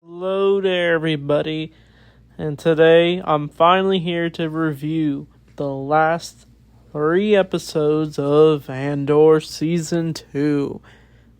Hello there, everybody, and today I'm finally here to review the last 3 episodes of Andor Season 2.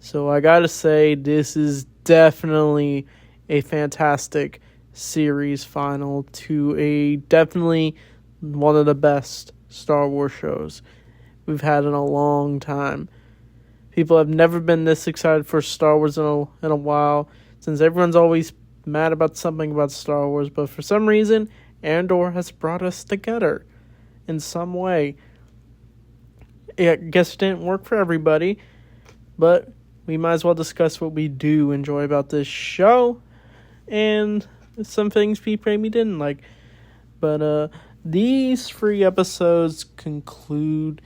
So I gotta say, this is definitely a fantastic series final to a definitely one of the best Star Wars shows we've had in a long time. People have never been this excited for Star Wars in a while, since everyone's always mad about something about Star Wars, but for some reason, Andor has brought us together in some way. I guess it didn't work for everybody, but we might as well discuss what we do enjoy about this show, and some things people maybe didn't like. But these 3 episodes conclude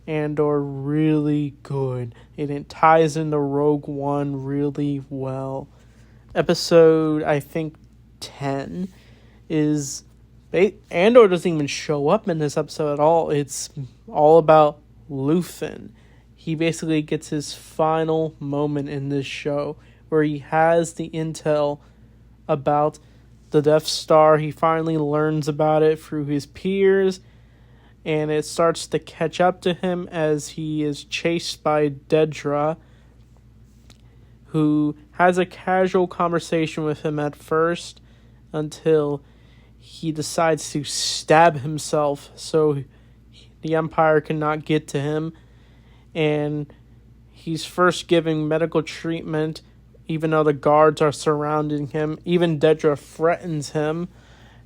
Andor really good, and it ties into Rogue One really well. Episode, I think, 10 is... Andor doesn't even show up in this episode at all. It's all about Luthen. He basically gets his final moment in this show, where he has the intel about the Death Star. He finally learns about it through his peers, and it starts to catch up to him as he is chased by Dedra, who has a casual conversation with him at first until he decides to stab himself so the Empire cannot get to him. And he's first giving medical treatment even though the guards are surrounding him. Even Dedra threatens him,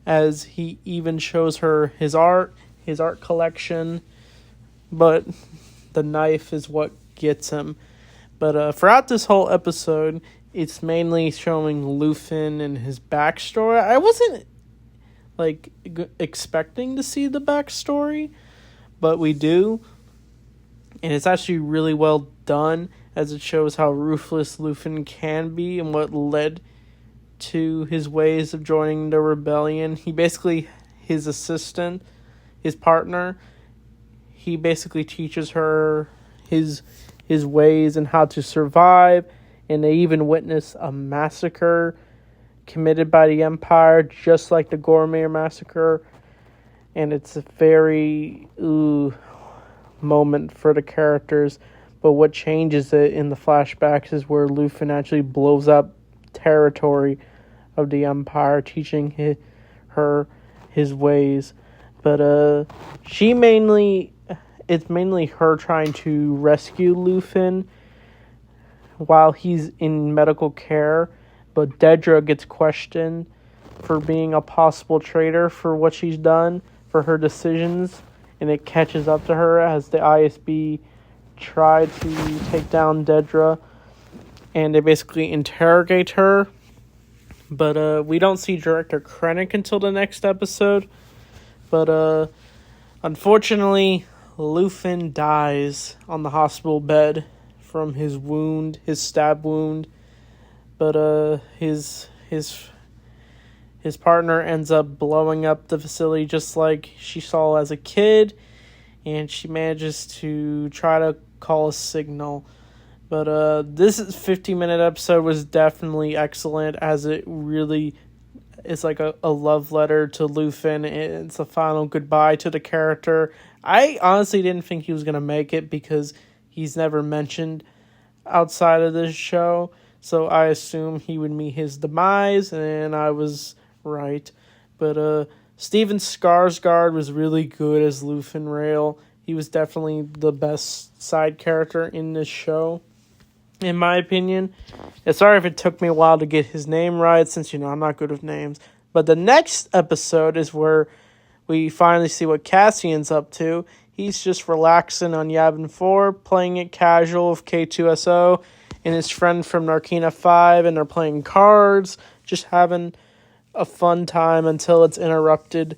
as he even shows her his art collection, but the knife is what gets him. But throughout this whole episode, it's mainly showing Luthen and his backstory. I wasn't expecting to see the backstory, but we do, and it's actually really well done, as it shows how ruthless Luthen can be and what led to his ways of joining the rebellion. He basically, his assistant, his partner, he basically teaches her his ways and how to survive, and they even witness a massacre committed by the Empire, just like the Gourmet massacre, and it's a very moment for the characters. But what changes it in the flashbacks is where Luthen actually blows up territory of the Empire, teaching her his ways. But it's mainly her trying to rescue Luthen while he's in medical care. But Dedra gets questioned for being a possible traitor for what she's done, for her decisions, and it catches up to her as the ISB try to take down Dedra, and they basically interrogate her. But we don't see Director Krennic until the next episode. But unfortunately, Luthen dies on the hospital bed from his stab wound. But his partner ends up blowing up the facility just like she saw as a kid, and she manages to try to call a signal. But this 50-minute episode was definitely excellent, as it really is like a love letter to Luthen. It's a final goodbye to the character. I honestly didn't think he was going to make it, because he's never mentioned outside of this show. So I assumed he would meet his demise, and I was right. But Steven Skarsgård was really good as Luthen Rail. He was definitely the best side character in this show, in my opinion. Sorry if it took me a while to get his name right, since, I'm not good with names. But the next episode is where we finally see what Cassian's up to. He's just relaxing on Yavin 4, playing it casual with K2SO and his friend from Narkina 5, and they're playing cards, just having a fun time until it's interrupted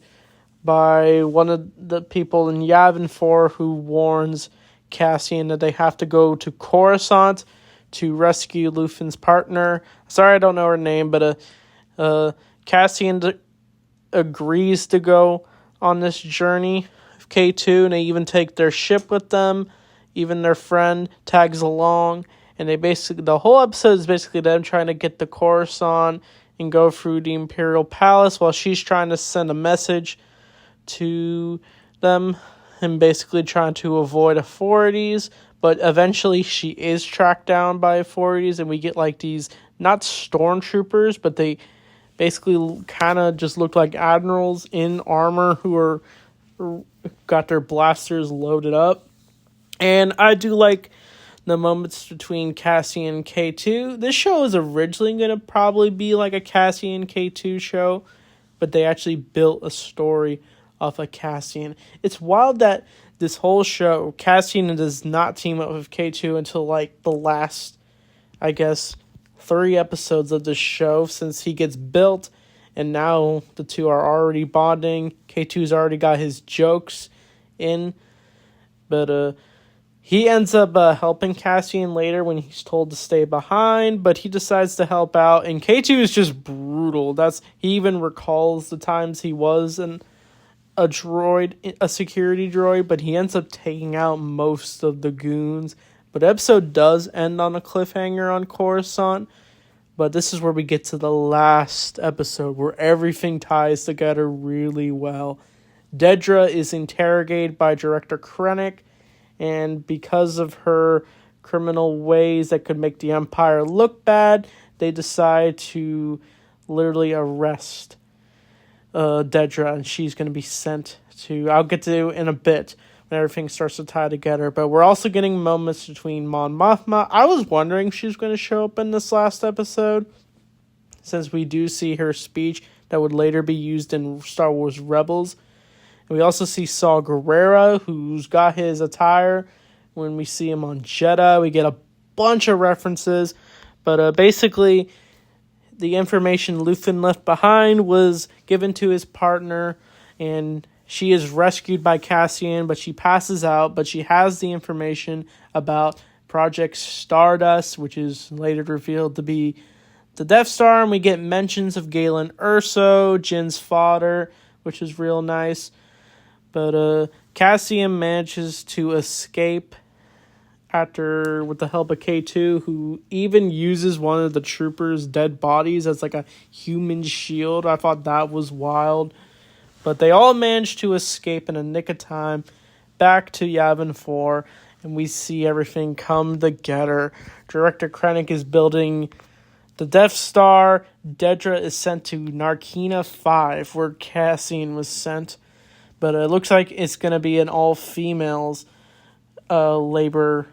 by one of the people in Yavin 4 who warns Cassian that they have to go to Coruscant to rescue Luthen's partner. Sorry, I don't know her name, but Cassian agrees to go on this journey of K2, and they even take their ship with them. Even their friend tags along, and the whole episode is basically them trying to get to Coruscant and go through the Imperial Palace while she's trying to send a message to them and basically trying to avoid authorities. But eventually she is tracked down by authorities, and we get like these, not stormtroopers, but they basically kind of just look like admirals in armor who are got their blasters loaded up. And I do like the moments between Cassian and K2. This show is originally going to probably be like a Cassian K2 show, but they actually built a story off of Cassian. It's wild that this whole show, Cassian does not team up with K2 until like the last, I guess, 3 episodes of the show, since he gets built, and now the two are already bonding. K2's already got his jokes in, but he ends up helping Cassian later when he's told to stay behind, but he decides to help out, and K2 is just brutal. He even recalls the times he was a security droid, but he ends up taking out most of the goons. But the episode does end on a cliffhanger on Coruscant, but this is where we get to the last episode where everything ties together really well. Dedra is interrogated by Director Krennic, and because of her criminal ways that could make the Empire look bad, they decide to literally arrest Dedra, and she's going to be sent to... I'll get to in a bit when everything starts to tie together, but we're also getting moments between Mon Mothma. I was wondering if she was going to show up in this last episode, since we do see her speech that would later be used in Star Wars Rebels. And we also see Saw Gerrera, who's got his attire when we see him on Jedha. We get a bunch of references, but basically the information Luthen left behind was given to his partner, and she is rescued by Cassian, but she passes out, but she has the information about Project Stardust, which is later revealed to be the Death Star, and we get mentions of Galen Erso, Jin's father, which is real nice. But Cassian manages to escape with the help of K2, who even uses one of the troopers' dead bodies as like a human shield. I thought that was wild. But they all manage to escape in a nick of time back to Yavin 4, and we see everything come together. Director Krennic is building the Death Star. Dedra is sent to Narkina 5, where Cassian was sent. But it looks like it's going to be an all-females labor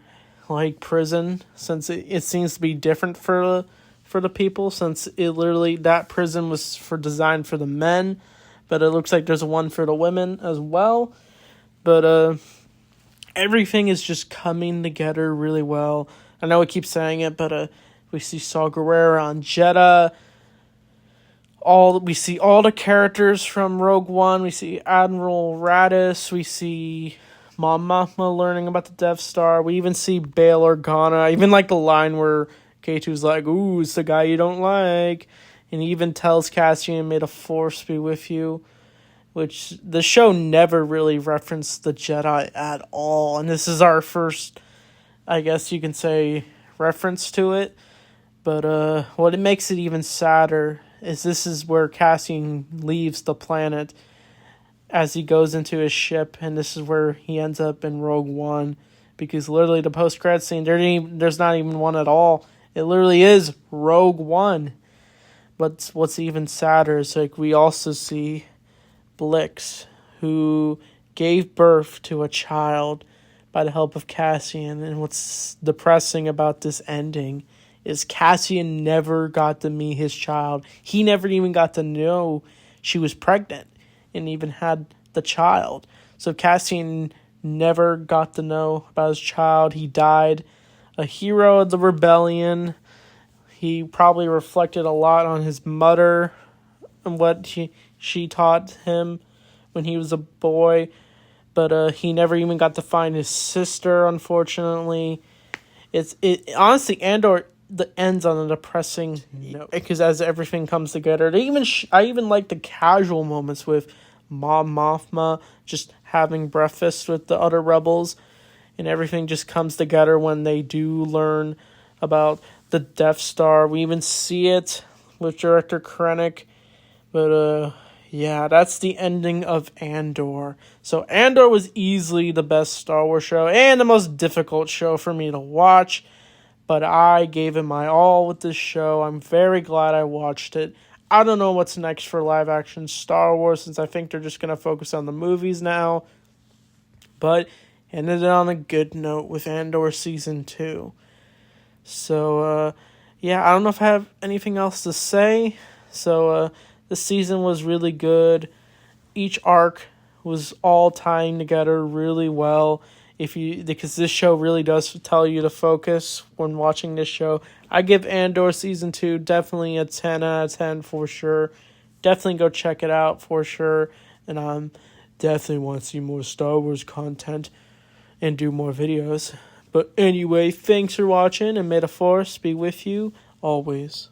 prison, since it seems to be different for the people, since that prison was designed for the men, but it looks like there's one for the women as well. But everything is just coming together really well. I know I keep saying it, but we see Saw Gerrera on Jedha. We see all the characters from Rogue One. We see Admiral Raddus. We see Mon Mothma learning about the Death Star. We even see Bail Organa. I even like the line where K2's like, "Ooh, it's the guy you don't like." And he even tells Cassian, "May the Force be with you," which the show never really referenced the Jedi at all. And this is our first, I guess you can say, reference to it. But what makes it even sadder is this is where Cassian leaves the planet as he goes into his ship, and this is where he ends up in Rogue One, because literally the post-credits scene, there's not even one at all. It literally is Rogue One. But what's even sadder is we also see Blix, who gave birth to a child by the help of Cassian, and what's depressing about this ending is Cassian never got to meet his child. He never even got to know she was pregnant and even had the child. So Cassian never got to know about his child. He died a hero of the rebellion. He probably reflected a lot on his mother and what she taught him when he was a boy. But he never even got to find his sister, unfortunately. Honestly, Andor ends on a depressing note, because as everything comes together, I even like the casual moments with Mon Mothma just having breakfast with the other rebels, and everything just comes together when they do learn about the Death Star. We even see it with director Krennic. But, yeah, that's the ending of Andor. So Andor was easily the best Star Wars show and the most difficult show for me to watch. But I gave it my all with this show. I'm very glad I watched it. I don't know what's next for live action Star Wars, since I think they're just going to focus on the movies now. But ended it on a good note with Andor Season 2. So, yeah, I don't know if I have anything else to say. So, the season was really good. Each arc was all tying together really well. Because this show really does tell you to focus when watching this show. I give Andor Season 2 definitely a 10 out of 10 for sure. Definitely go check it out for sure. And definitely want to see more Star Wars content and do more videos. But anyway, thanks for watching, and may the Force be with you always.